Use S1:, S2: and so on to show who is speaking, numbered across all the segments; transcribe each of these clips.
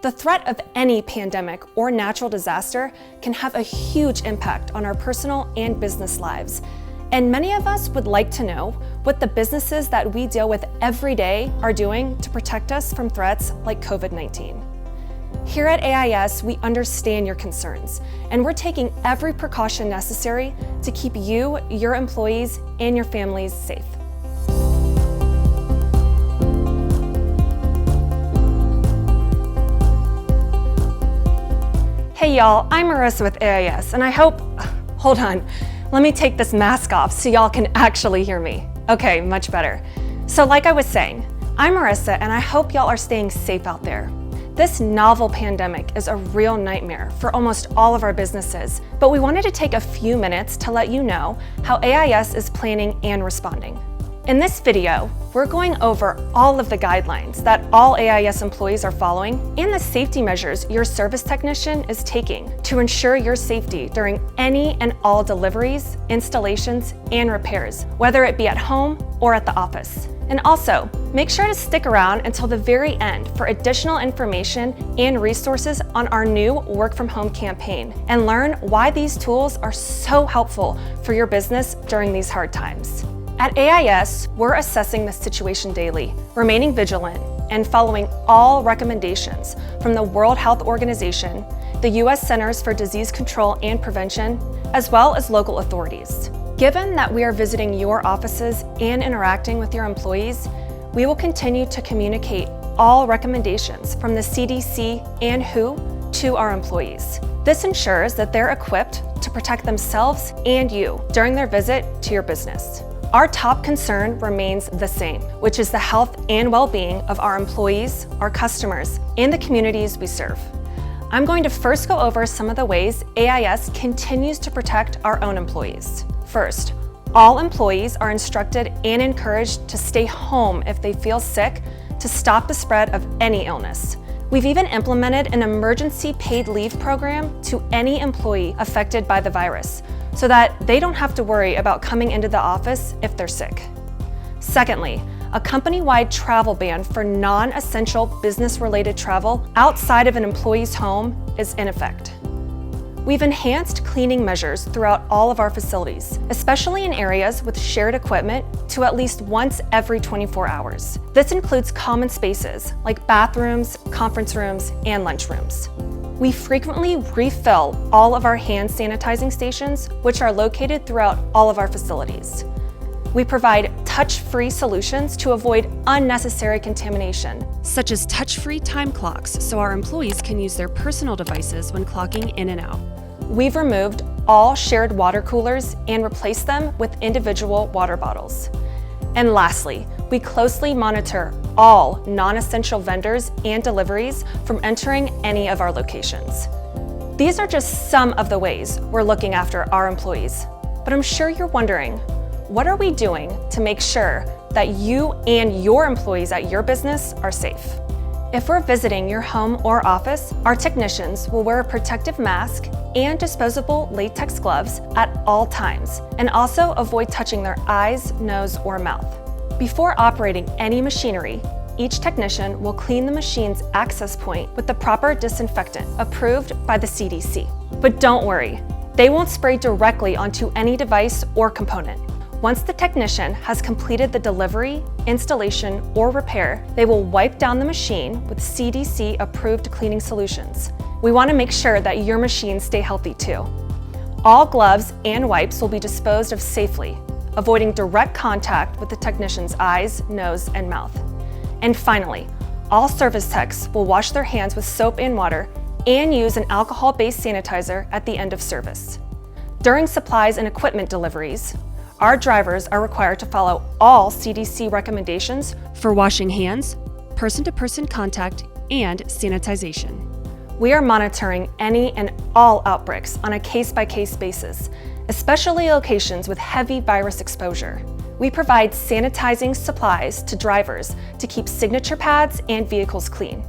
S1: The threat of any pandemic or natural disaster can have a huge impact on our personal and business lives. And many of us would like to know what the businesses that we deal with every day are doing to protect us from threats like COVID-19. Here at AIS, we understand your concerns, and we're taking every precaution necessary to keep you, your employees, and your families safe. Hey y'all, I'm Marissa with AIS, and hold on, let me take this mask off so y'all can actually hear me. Okay, much better. So like I was saying, I'm Marissa, and I hope y'all are staying safe out there. This novel pandemic is a real nightmare for almost all of our businesses, but we wanted to take a few minutes to let you know how AIS is planning and responding. In this video, we're going over all of the guidelines that all AIS employees are following and the safety measures your service technician is taking to ensure your safety during any and all deliveries, installations, and repairs, whether it be at home or at the office. And also, make sure to stick around until the very end for additional information and resources on our new Work From Home campaign and learn why these tools are so helpful for your business during these hard times. At AIS, we're assessing the situation daily, remaining vigilant, and following all recommendations from the World Health Organization, the U.S. Centers for Disease Control and Prevention, as well as local authorities. Given that we are visiting your offices and interacting with your employees, we will continue to communicate all recommendations from the CDC and WHO to our employees. This ensures that they're equipped to protect themselves and you during their visit to your business. Our top concern remains the same, which is the health and well-being of our employees, our customers, and the communities we serve. I'm going to first go over some of the ways AIS continues to protect our own employees. First, all employees are instructed and encouraged to stay home if they feel sick to stop the spread of any illness. We've even implemented an emergency paid leave program to any employee affected by the virus, so that they don't have to worry about coming into the office if they're sick. Secondly, a company-wide travel ban for non-essential business-related travel outside of an employee's home is in effect. We've enhanced cleaning measures throughout all of our facilities, especially in areas with shared equipment, to at least once every 24 hours. This includes common spaces like bathrooms, conference rooms, and lunchrooms. We frequently refill all of our hand sanitizing stations, which are located throughout all of our facilities. We provide touch-free solutions to avoid unnecessary contamination, such as touch-free time clocks so our employees can use their personal devices when clocking in and out. We've removed all shared water coolers and replaced them with individual water bottles. And lastly, we closely monitor all non-essential vendors and deliveries from entering any of our locations. These are just some of the ways we're looking after our employees. But I'm sure you're wondering, what are we doing to make sure that you and your employees at your business are safe? If we're visiting your home or office, our technicians will wear a protective mask and disposable latex gloves at all times, and also avoid touching their eyes, nose, or mouth. Before operating any machinery, each technician will clean the machine's access point with the proper disinfectant approved by the CDC. But don't worry, they won't spray directly onto any device or component. Once the technician has completed the delivery, installation, or repair, they will wipe down the machine with CDC-approved cleaning solutions. We want to make sure that your machines stay healthy too. All gloves and wipes will be disposed of safely, avoiding direct contact with the technician's eyes, nose, and mouth. And finally, all service techs will wash their hands with soap and water and use an alcohol-based sanitizer at the end of service. During supplies and equipment deliveries, our drivers are required to follow all CDC recommendations for washing hands, person-to-person contact, and sanitization. We are monitoring any and all outbreaks on a case-by-case basis, especially locations with heavy virus exposure. We provide sanitizing supplies to drivers to keep signature pads and vehicles clean.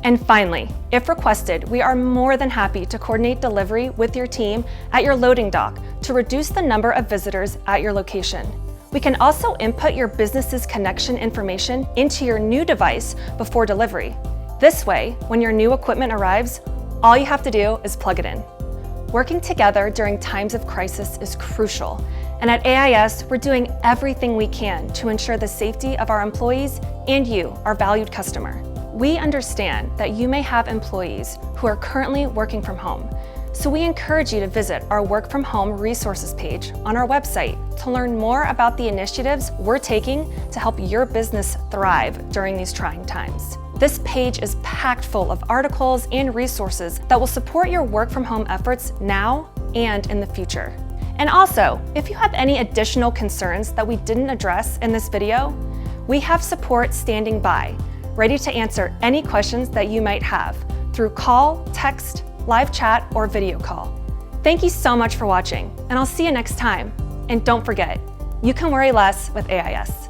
S1: And finally, if requested, we are more than happy to coordinate delivery with your team at your loading dock to reduce the number of visitors at your location. We can also input your business's connection information into your new device before delivery. This way, when your new equipment arrives, all you have to do is plug it in. Working together during times of crisis is crucial, and at AIS, we're doing everything we can to ensure the safety of our employees and you, our valued customer. We understand that you may have employees who are currently working from home, so we encourage you to visit our Work From Home resources page on our website to learn more about the initiatives we're taking to help your business thrive during these trying times. This page is packed full of articles and resources that will support your work from home efforts now and in the future. And also, if you have any additional concerns that we didn't address in this video, we have support standing by, ready to answer any questions that you might have through call, text, live chat, or video call. Thank you so much for watching, and I'll see you next time. And don't forget, you can worry less with AIS.